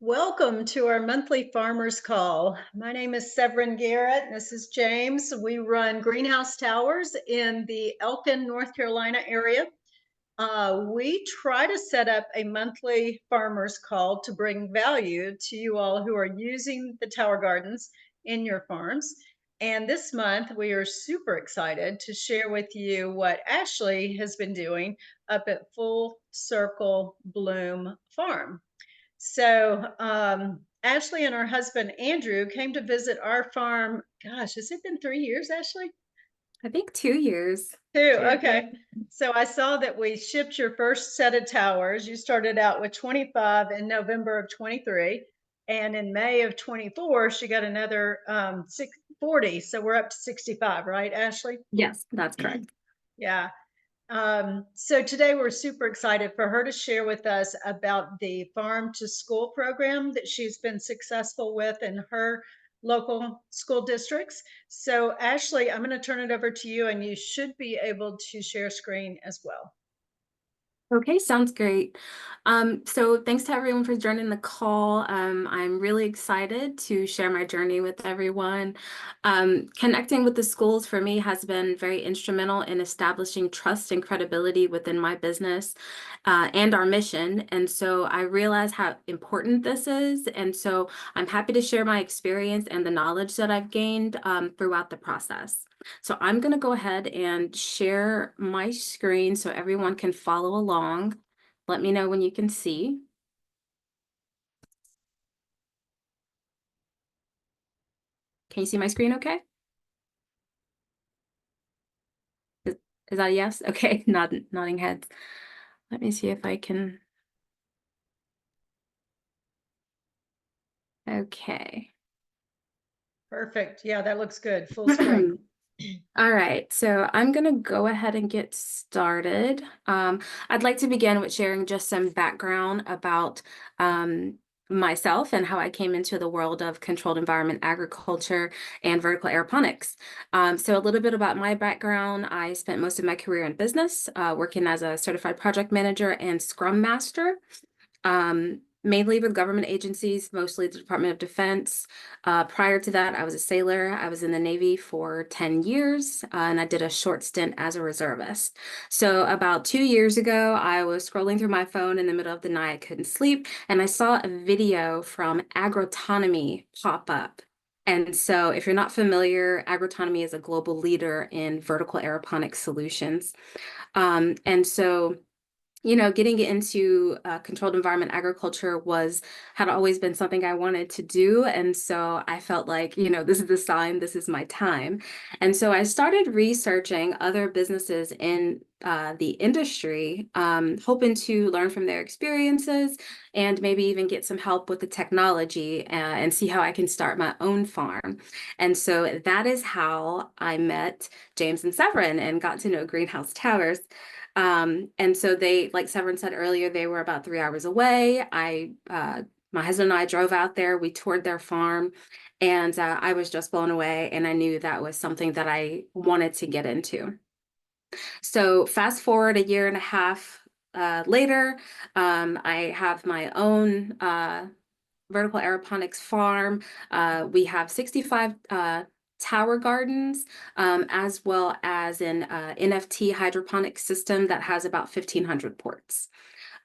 Welcome to our monthly farmers call. My name is Severin Garrett. And this is James. We run greenhouse towers in the Elkin, North Carolina area. We try to set up a monthly farmers call to bring value to you all who are using the tower gardens in your farms. And this month, we are super excited to share with you what Ashley has been doing up at Full Circle Bloom Farm. So Ashley and her husband Andrew came to visit our farm. Gosh, has it been 3 years, Ashley? I think 2 years. Two. Two. Okay. So I saw that we shipped your first set of towers. You started out with 25 in November of 23. And in May of 24, she got another 40. So we're up to 65, right, Ashley? Yes, that's correct. Yeah. So today we're super excited for her to share with us about the farm to school program that she's been successful with in her local school districts. So Ashley, I'm going to turn it over to you and you should be able to share screen as well. Okay, sounds great. So thanks to everyone for joining the call. I'm really excited to share my journey with everyone. Connecting with the schools for me has been very instrumental in establishing trust and credibility within my business and our mission. And so I realize how important this is. And so I'm happy to share my experience and the knowledge that I've gained throughout the process. So I'm going to go ahead and share my screen so everyone can follow along. Let me know when you can see. Can you see my screen okay? Is that a yes? Okay, nodding heads. Let me see if I can. Okay. Perfect. Yeah, that looks good. Full screen. All right, so I'm going to go ahead and get started. I'd like to begin with sharing just some background about myself and how I came into the world of controlled environment agriculture and vertical aeroponics. So a little bit about my background. I spent most of my career in business, working as a certified project manager and Scrum Master. Mainly with government agencies, mostly the Department of Defense. Prior to that, I was a sailor. I was in the Navy for 10 years, and I did a short stint as a reservist. So about 2 years ago, I was scrolling through my phone in the middle of the night, I couldn't sleep, and I saw a video from Agrotonomy pop up. And so if you're not familiar, Agrotonomy is a global leader in vertical aeroponics solutions. And so getting into controlled environment agriculture had always been something I wanted to do. And so I felt like, this is the sign, this is my time. And so I started researching other businesses in the industry, hoping to learn from their experiences and maybe even get some help with the technology and see how I can start my own farm. And so that is how I met James and Severin and got to know Greenhouse Towers. And so they, like Severin said earlier, they were about 3 hours away. My husband and I drove out there, we toured their farm, and I was just blown away. And I knew that was something that I wanted to get into. So fast forward a year and a half later, I have my own vertical aeroponics farm. We have 65 tower gardens, as well as an NFT hydroponic system that has about 1,500 ports.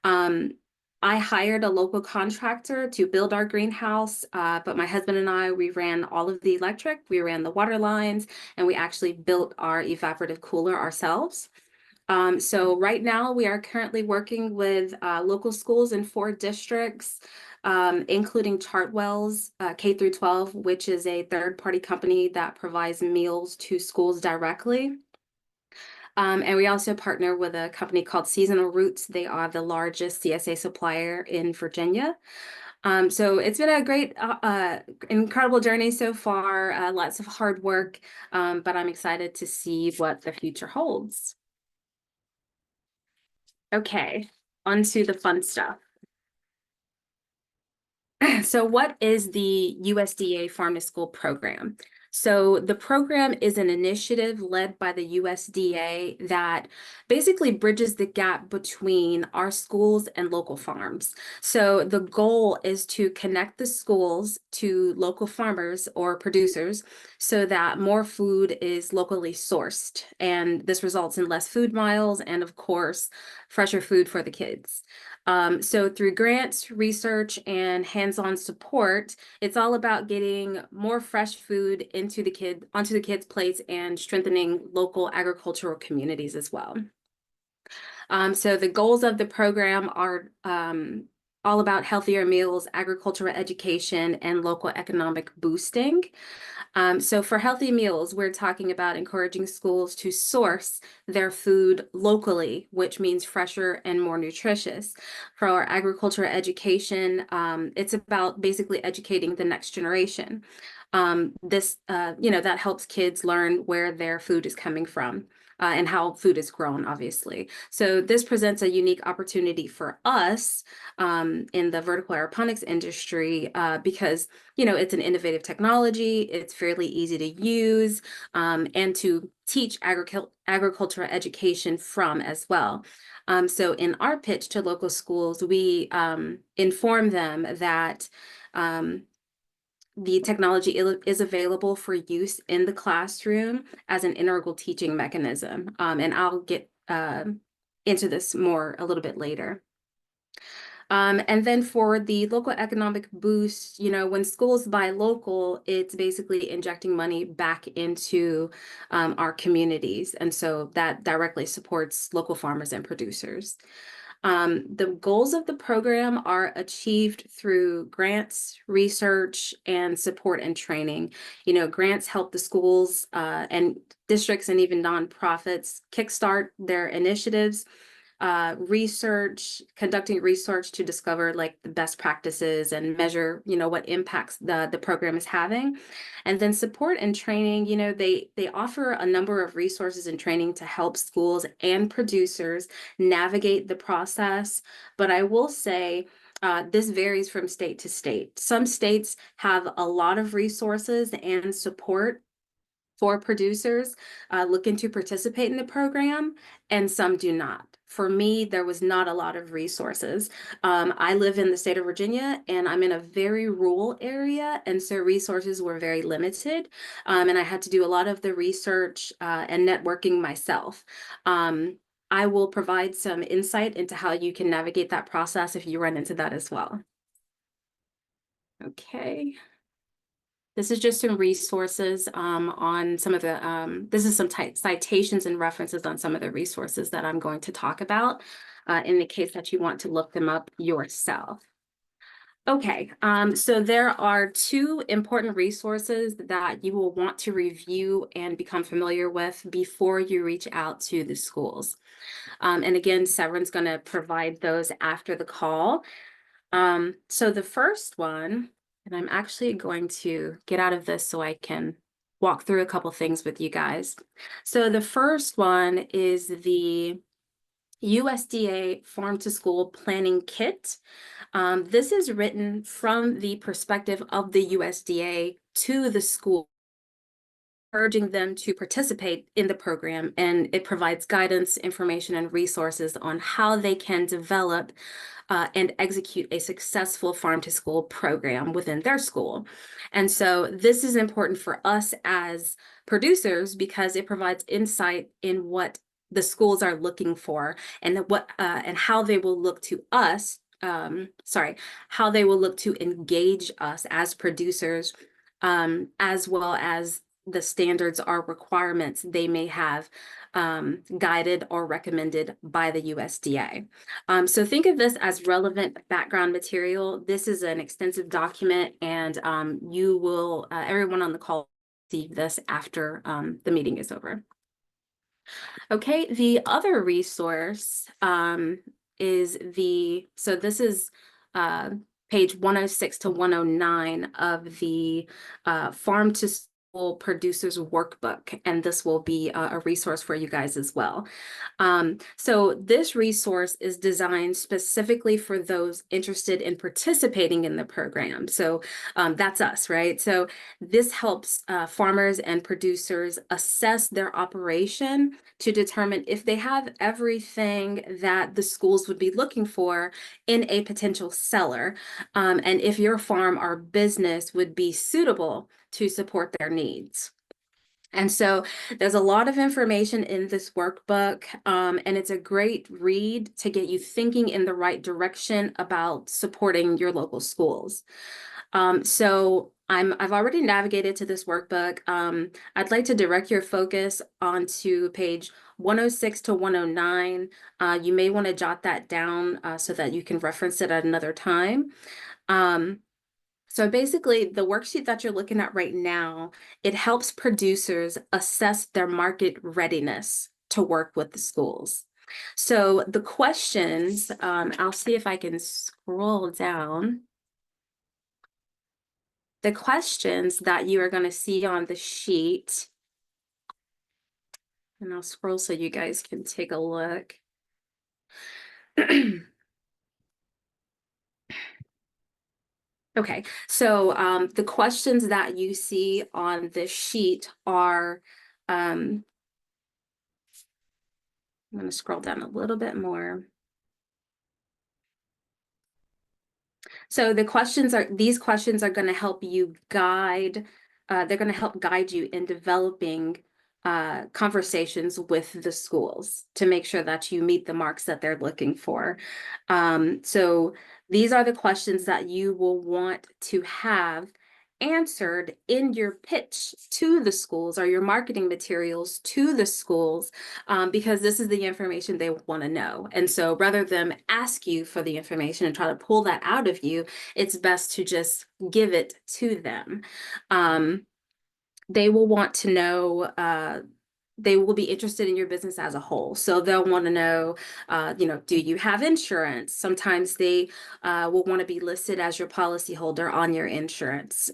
I hired a local contractor to build our greenhouse, but my husband and I, we ran all of the electric, we ran the water lines, and we actually built our evaporative cooler ourselves. So right now we are currently working with local schools in 4 districts, including Chartwell's K through 12, which is a third-party company that provides meals to schools directly. And we also partner with a company called Seasonal Roots. They are the largest CSA supplier in Virginia. So it's been a great, incredible journey so far, lots of hard work, but I'm excited to see what the future holds. Okay, on to the fun stuff. So what is the USDA Farm to School program? So the program is an initiative led by the USDA that basically bridges the gap between our schools and local farms. So the goal is to connect the schools to local farmers or producers so that more food is locally sourced. And this results in less food miles and, of course, fresher food for the kids. So through grants, research, and hands-on support, it's all about getting more fresh food onto the kids' plates and strengthening local agricultural communities as well. So the goals of the program are all about healthier meals, agricultural education, and local economic boosting. So for healthy meals, we're talking about encouraging schools to source their food locally, which means fresher and more nutritious. For our agricultural education, it's about basically educating the next generation. That helps kids learn where their food is coming from. And how food is grown, obviously. So this presents a unique opportunity for us in the vertical aeroponics industry because it's an innovative technology, it's fairly easy to use, and to teach agricultural education from as well. So in our pitch to local schools, we inform them that the technology is available for use in the classroom as an integral teaching mechanism. And I'll get into this more a little bit later. And then for the local economic boost, when schools buy local, it's basically injecting money back into our communities. And so that directly supports local farmers and producers. The goals of the program are achieved through grants, research, and support and training. Grants help the schools and districts and even nonprofits kickstart their initiatives. Conducting research to discover like the best practices and measure, what impacts the program is having. And then support and training, they offer a number of resources and training to help schools and producers navigate the process. But I will say, this varies from state to state. Some states have a lot of resources and support for producers looking to participate in the program, and some do not. For me, there was not a lot of resources. I live in the state of Virginia, and I'm in a very rural area, and so resources were very limited, and I had to do a lot of the research and networking myself. I will provide some insight into how you can navigate that process if you run into that as well. Okay. This is just some resources on some of the, this is some citations and references on some of the resources that I'm going to talk about in the case that you want to look them up yourself. Okay, so there are two important resources that you will want to review and become familiar with before you reach out to the schools. And again, Severin's going to provide those after the call. So the first one, and I'm actually going to get out of this so I can walk through a couple things with you guys. So the first one is the USDA Farm to School Planning Kit. This is written from the perspective of the USDA to the school, encouraging them to participate in the program, and it provides guidance, information, and resources on how they can develop and execute a successful farm to school program within their school. And so this is important for us as producers because it provides insight in what the schools are looking for and and how they will look to us, how they will look to engage us as producers, as well as the standards or requirements they may have guided or recommended by the USDA. So think of this as relevant background material. This is an extensive document, and you will, everyone on the call, receive this after the meeting is over. Okay, the other resource is so this is page 106 to 109 of the Farm to School Producers Workbook, and this will be a resource for you guys as well. So this resource is designed specifically for those interested in participating in the program. So that's us, right? So this helps farmers and producers assess their operation to determine if they have everything that the schools would be looking for in a potential seller, and if your farm or business would be suitable to support their needs. And so there's a lot of information in this workbook, and it's a great read to get you thinking in the right direction about supporting your local schools. So I've already navigated to this workbook. I'd like to direct your focus onto page 106 to 109. You may want to jot that down so that you can reference it at another time. So basically, the worksheet that you're looking at right now, it helps producers assess their market readiness to work with the schools. So the questions, I'll see if I can scroll down. The questions that you are going to see on the sheet, and I'll scroll so you guys can take a look. Okay, so the questions that you see on the sheet are, I'm going to scroll down a little bit more. So these questions are going to help you guide, they're going to help guide you in developing conversations with the schools to make sure that you meet the marks that they're looking for. So these are the questions that you will want to have answered in your pitch to the schools or your marketing materials to the schools, because this is the information they want to know. And so rather than ask you for the information and try to pull that out of you, it's best to just give it to them. They will want to know, they will be interested in your business as a whole. So they'll want to know, do you have insurance? Sometimes they will want to be listed as your policyholder on your insurance.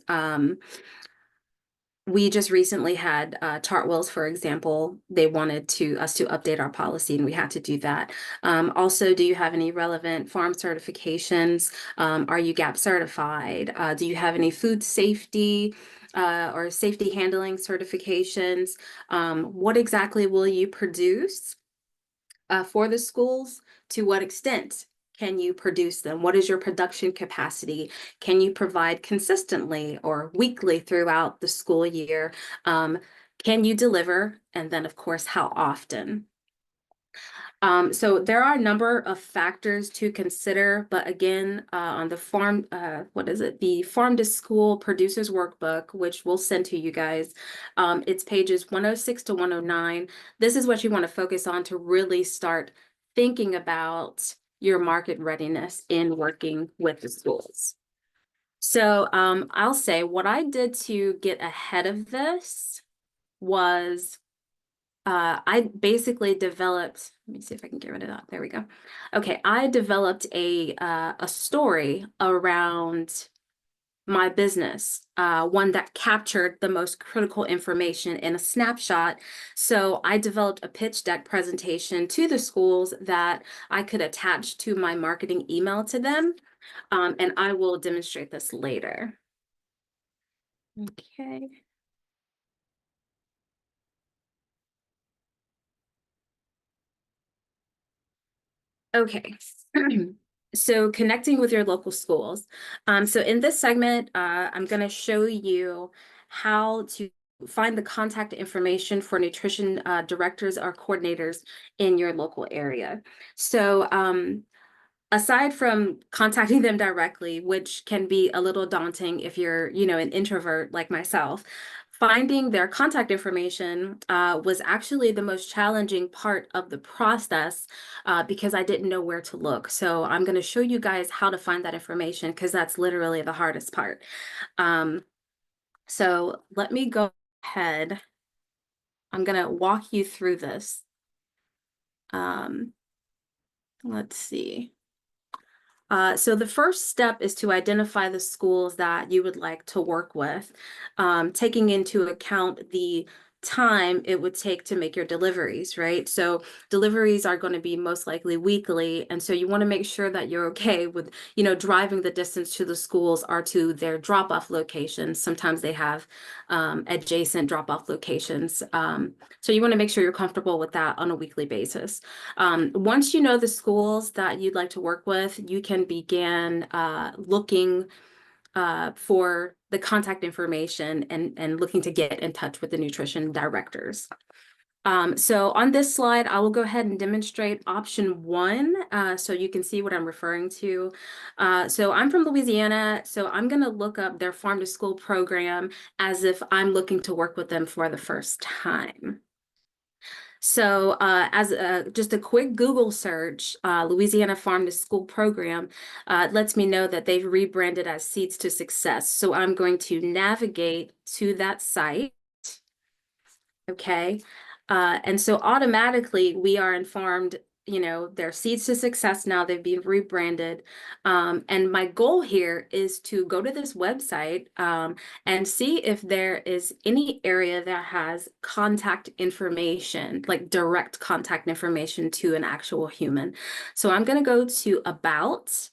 We just recently had Chartwells, for example. They wanted us to update our policy, and we had to do that. Also, do you have any relevant farm certifications? Are you GAP certified? Do you have any food safety or safety handling certifications? What exactly will you produce for the schools? To what extent can you produce them? What is your production capacity? Can you provide consistently or weekly throughout the school year? Can you deliver? And then, of course, how often? So there are a number of factors to consider, but again, on the farm, the Farm to School Producers Workbook, which we'll send to you guys, it's pages 106 to 109. This is what you want to focus on to really start thinking about your market readiness in working with the schools. So I'll say what I did to get ahead of this was I basically developed, let me see if I can get rid of that. There we go. Okay, I developed a story around my business, one that captured the most critical information in a snapshot. So I developed a pitch deck presentation to the schools that I could attach to my marketing email to them, and I will demonstrate this later. Okay. Okay. So connecting with your local schools. So in this segment, I'm going to show you how to find the contact information for nutrition directors or coordinators in your local area. So aside from contacting them directly, which can be a little daunting if you're, an introvert like myself, finding their contact information was actually the most challenging part of the process because I didn't know where to look. So I'm going to show you guys how to find that information because that's literally the hardest part. So let me go ahead. I'm going to walk you through this. Let's see. So the first step is to identify the schools that you would like to work with, taking into account the time it would take to make your deliveries, right? So deliveries are going to be most likely weekly, and so you want to make sure that you're okay with, driving the distance to the schools or to their drop-off locations. Sometimes they have adjacent drop-off locations. So you want to make sure you're comfortable with that on a weekly basis. Once you know the schools that you'd like to work with, you can begin looking for the contact information and looking to get in touch with the nutrition directors. So on this slide, I will go ahead and demonstrate option one so you can see what I'm referring to. So I'm from Louisiana, so I'm going to look up their farm to school program as if I'm looking to work with them for the first time. So as just a quick Google search, Louisiana Farm to School program lets me know that they've rebranded as Seeds to Success. So I'm going to navigate to that site. Okay. And so automatically we are informed, they're Seeds to Success now, they've been rebranded. And my goal here is to go to this website and see if there is any area that has contact information, like direct contact information to an actual human. So I'm going to go to About.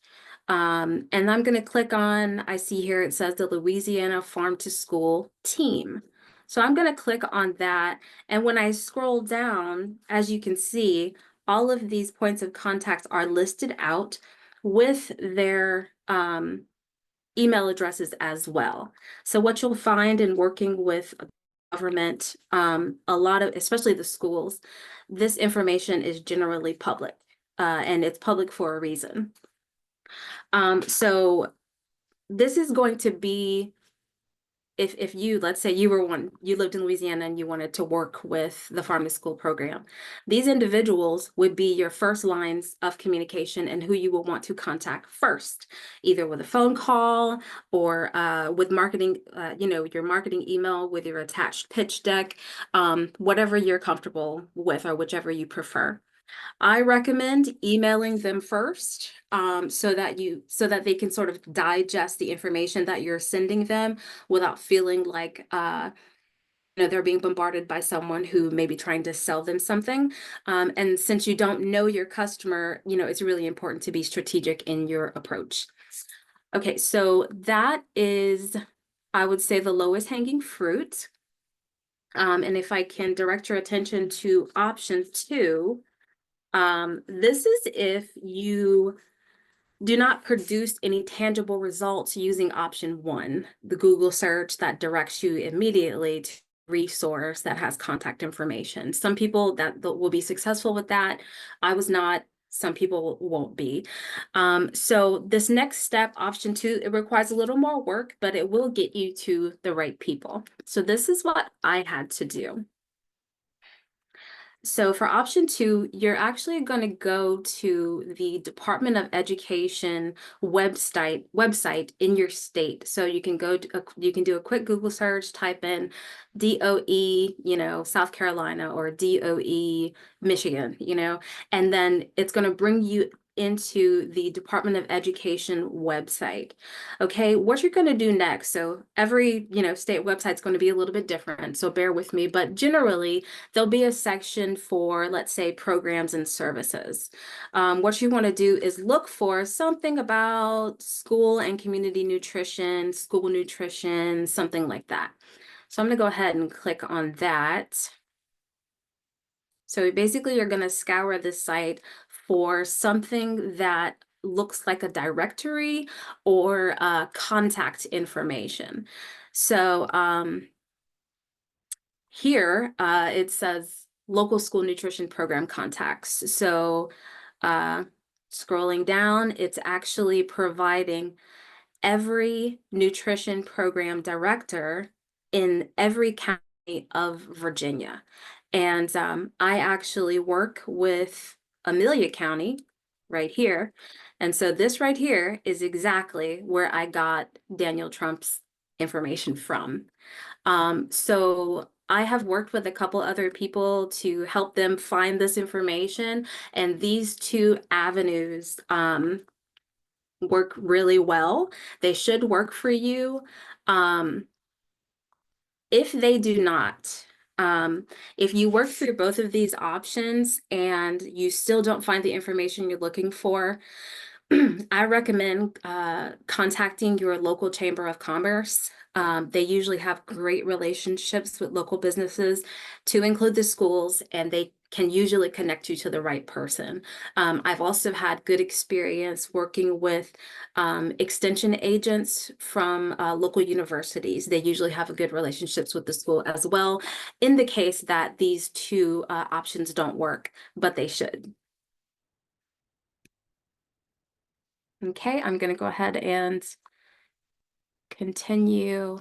And I'm going to click on, I see here it says the Louisiana Farm to School team. So I'm going to click on that. And when I scroll down, as you can see, all of these points of contact are listed out with their email addresses as well. So what you'll find in working with government, a lot of, especially the schools, this information is generally public, and it's public for a reason. So this is going to be, if you, let's say you lived in Louisiana and you wanted to work with the Farm to School program, these individuals would be your first lines of communication and who you will want to contact first, either with a phone call or with marketing, your marketing email with your attached pitch deck, whatever you're comfortable with or whichever you prefer. I recommend emailing them first, so that they can sort of digest the information that you're sending them without feeling like they're being bombarded by someone who may be trying to sell them something. And since you don't know your customer, it's really important to be strategic in your approach. Okay, so that is, I would say, the lowest hanging fruit. And if I can direct your attention to option two. This is if you do not produce any tangible results using option one, the Google search that directs you immediately to a resource that has contact information. Some people that will be successful with that. I was not. Some people won't be. So this next step, option two, it requires a little more work, but it will get you to the right people. So this is what I had to do. So for option two, you're actually going to go to the Department of Education website in your state. So you can you can do a quick Google search, type in DOE, South Carolina, or DOE, Michigan, and then it's going to bring you into the Department of Education website. Okay, what you're going to do next. So every, state website is going to be a little bit different. So bear with me, but generally there'll be a section for, let's say, programs and services. What you want to do is look for something about school and community nutrition, school nutrition, something like that. So I'm going to go ahead and click on that. So basically you're going to scour the site for something that looks like a directory or contact information. So here it says local school nutrition program contacts. So scrolling down, it's actually providing every nutrition program director in every county of Virginia. And I actually work with Amelia County right here. And so this right here is exactly where I got Daniel Trump's information from. So I have worked with a couple other people to help them find this information, and these two avenues work really well. They should work for you. If they do not, if you work through both of these options and you still don't find the information you're looking for, I recommend contacting your local chamber of commerce. They usually have great relationships with local businesses, to include the schools, and they can usually connect you to the right person. I've also had good experience working with extension agents from local universities. They usually have a good relationships with the school as well, in the case that these two options don't work, but they should. Okay, I'm going to go ahead and continue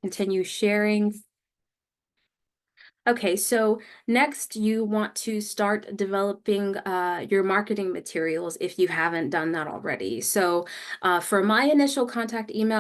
continue sharing. Okay, so next you want to start developing your marketing materials if you haven't done that already. So for my initial contact email,